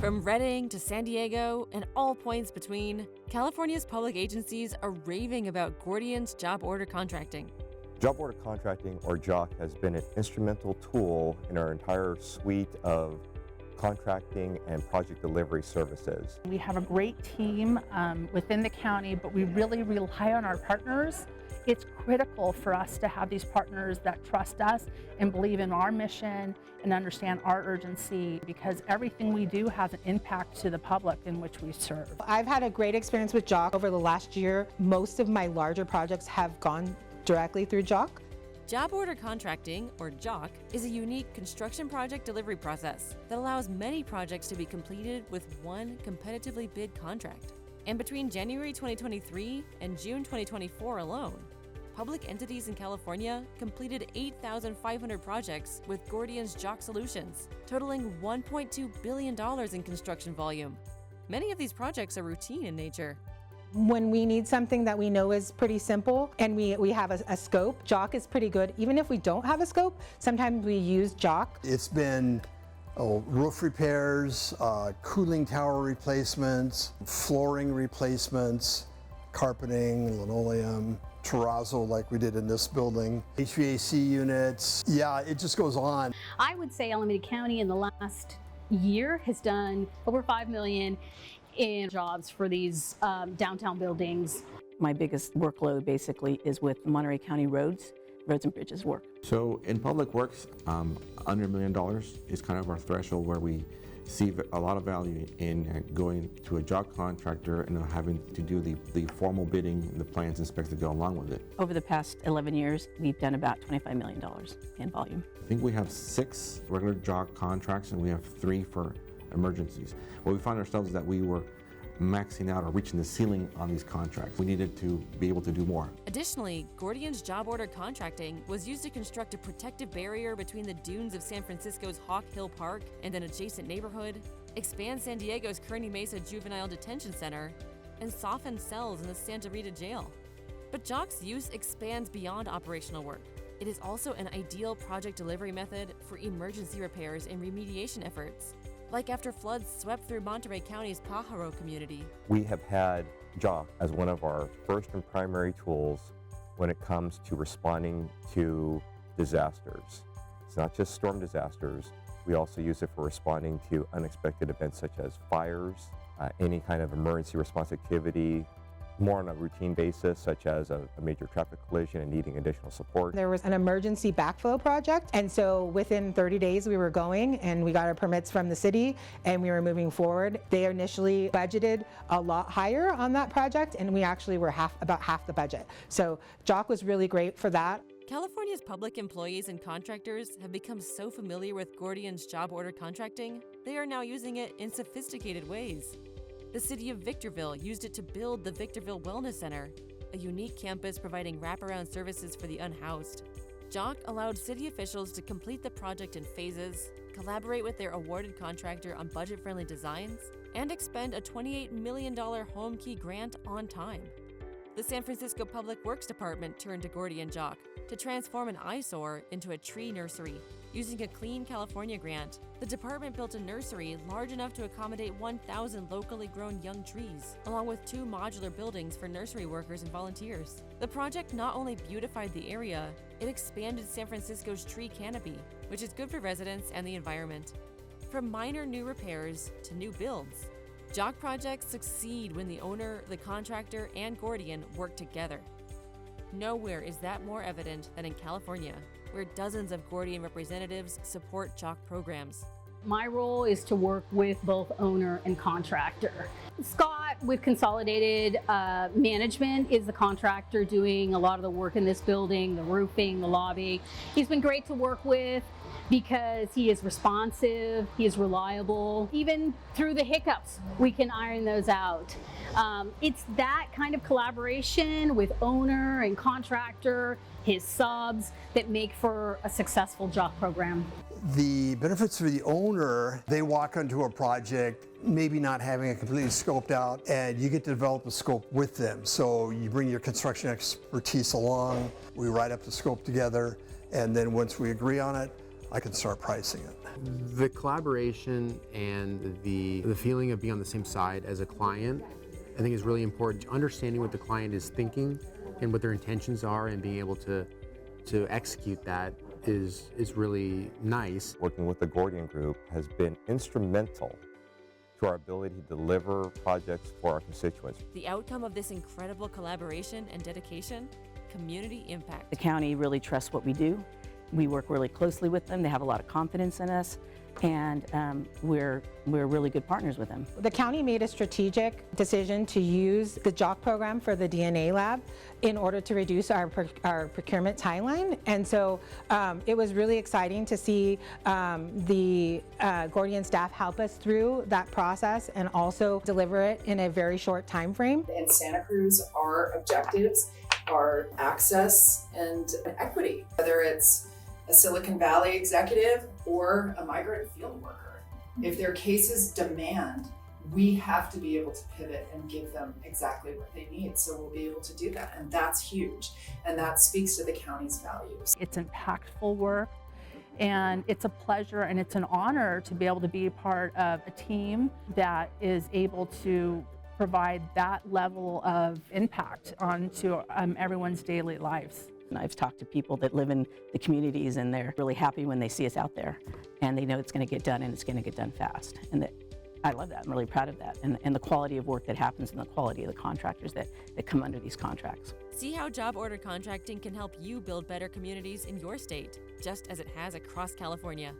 From Redding to San Diego and all points between, California's public agencies are raving about Gordian's job order contracting. Job order contracting, or JOC, has been an instrumental tool in our entire suite of contracting and project delivery services. We have a great team within the county, but we really rely on our partners. It's critical for us to have these partners that trust us and believe in our mission and understand our urgency, because everything we do has an impact to the public in which we serve. I've had a great experience with JOC over the last year. Most of my larger projects have gone directly through JOC. Job order contracting, or JOC, is a unique construction project delivery process that allows many projects to be completed with one competitively bid contract. And between January 2023 and June 2024 alone, public entities in California completed 8,500 projects with Gordian's JOC solutions, totaling $1.2 billion in construction volume. Many of these projects are routine in nature. When we need something that we know is pretty simple and we have a scope, JOC is pretty good. Even if we don't have a scope, sometimes we use JOC. It's been roof repairs, cooling tower replacements, flooring replacements, carpeting, linoleum, terrazzo like we did in this building, HVAC units. Yeah, it just goes on. I would say Alameda County in the last year has done over $5 million in jobs for these downtown buildings. My biggest workload basically is with Monterey County roads and bridges work. So in public works, under $1 million is kind of our threshold where we see a lot of value in going to a job contractor and having to do the formal bidding and the plans and specs that go along with it. Over the past 11 years, we've done about $25 million in volume. I think we have 6 regular job contracts and we have 3 for emergencies. What we found ourselves is that we were maxing out or reaching the ceiling on these contracts. We needed to be able to do more. Additionally, Gordian's job order contracting was used to construct a protective barrier between the dunes of San Francisco's Hawk Hill Park and an adjacent neighborhood, expand San Diego's Kearny Mesa Juvenile Detention Center, and soften cells in the Santa Rita Jail. But JOC's use expands beyond operational work. It is also an ideal project delivery method for emergency repairs and remediation efforts, like after floods swept through Monterey County's Pajaro community. We have had JOC as one of our first and primary tools when it comes to responding to disasters. It's not just storm disasters. We also use it for responding to unexpected events such as fires, any kind of emergency response activity, more on a routine basis, such as a major traffic collision and needing additional support. There was an emergency backflow project, and so within 30 days we were going and we got our permits from the city and we were moving forward. They initially budgeted a lot higher on that project and we actually were about half the budget. So JOC was really great for that. California's public employees and contractors have become so familiar with Gordian's job order contracting, they are now using it in sophisticated ways. The city of Victorville used it to build the Victorville Wellness Center, a unique campus providing wraparound services for the unhoused. JOC allowed city officials to complete the project in phases, collaborate with their awarded contractor on budget-friendly designs, and expend a $28 million home key grant on time. The San Francisco Public Works Department turned to Gordian JOC to transform an eyesore into a tree nursery. Using a Clean California grant, the department built a nursery large enough to accommodate 1,000 locally grown young trees, along with 2 modular buildings for nursery workers and volunteers. The project not only beautified the area, it expanded San Francisco's tree canopy, which is good for residents and the environment. From minor new repairs to new builds, JOC projects succeed when the owner, the contractor, and Gordian work together. Nowhere is that more evident than in California, where dozens of Gordian representatives support JOC programs. My role is to work with both owner and contractor. Scott with Consolidated Management is the contractor doing a lot of the work in this building, the roofing, the lobby. He's been great to work with because he is responsive, he is reliable. Even through the hiccups, we can iron those out. It's that kind of collaboration with owner and contractor, his subs, that make for a successful JOC program. The benefits for the owner, they walk onto a project maybe not having it completely scoped out, and you get to develop a scope with them. So you bring your construction expertise along, we write up the scope together, and then once we agree on it, I can start pricing it. The collaboration and the feeling of being on the same side as a client, I think is really important. Understanding what the client is thinking and what their intentions are and being able to execute that is really nice. Working with the Gordian Group has been instrumental to our ability to deliver projects for our constituents. The outcome of this incredible collaboration and dedication? Community impact. The county really trusts what we do. We work really closely with them. They have a lot of confidence in us, and we're really good partners with them. The county made a strategic decision to use the JOC program for the DNA lab in order to reduce our procurement timeline. And so it was really exciting to see the Gordian staff help us through that process and also deliver it in a very short time frame. In Santa Cruz, our objectives are access and equity, whether it's a Silicon Valley executive or a migrant field worker. If their cases demand, we have to be able to pivot and give them exactly what they need. So we'll be able to do that. And that's huge. And that speaks to the county's values. It's impactful work, and it's a pleasure and it's an honor to be able to be part of a team that is able to provide that level of impact onto everyone's daily lives. And I've talked to people that live in the communities, and they're really happy when they see us out there, and they know it's going to get done, and it's going to get done fast. And I love that. I'm really proud of that, and the quality of work that happens and the quality of the contractors that come under these contracts. See how job order contracting can help you build better communities in your state, just as it has across California.